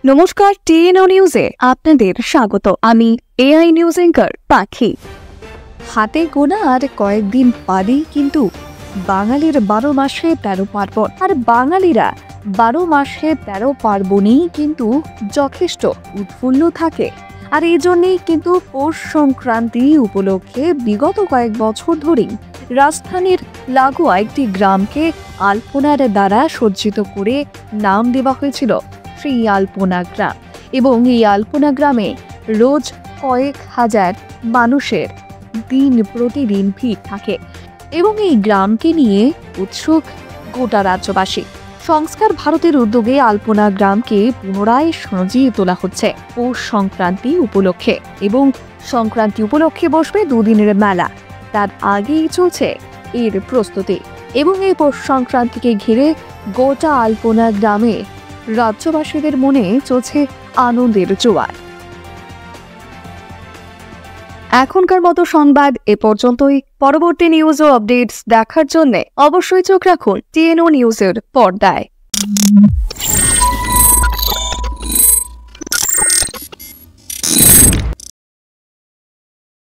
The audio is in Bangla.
নমস্কার, টিএনও নিউজে আপনাদের স্বাগত। আমি এআই নিউজ অ্যাঙ্কার পাখি। হাতে গোনা আর কয়েকদিন বাদেই কিন্তু বাঙালির 12 মাসে 13 পার্বণ। আর বাঙালিরা 12 মাসে 13 পার্বণেই কিন্তু যথেষ্ট উৎফুল্ল থাকে। আর এই জন্যেই কিন্তু পৌষ সংক্রান্তি উপলক্ষে বিগত কয়েক বছর ধরেই রাজধানীর লাগোয়া একটি গ্রামকে আলপনার দ্বারা সজ্জিত করে নাম দেওয়া হয়েছিল শ্রী আলপনা গ্রাম। এবং এই আলপনা গ্রামে রোজ কয়েক হাজার মানুষের দিন প্রতিদিন ভিড় থাকে এবং এই গ্রামকে নিয়ে উৎসুক গোটা রাজ্যবাসী। সংস্কার ভারতের উদ্যোগে আলপনা গ্রামকে পুনরায় সাজিয়ে তোলা হচ্ছে পৌষ সংক্রান্তি উপলক্ষে। এবং সংক্রান্তি উপলক্ষে বসবে দুদিনের মেলা, তার আগেই চলছে এর প্রস্তুতি। এবং এই পৌষ সংক্রান্তিকে ঘিরে গোটা আলপনা গ্রামে রাজ্যবাসীদের মনে চলছে আনন্দের জোয়ার। এখনকার মতো সংবাদ এ পর্যন্তই। পরবর্তী নিউজ ও আপডেটস দেখার জন্য অবশ্যই চোখ রাখুন টিএনও নিউজের পর্দায়।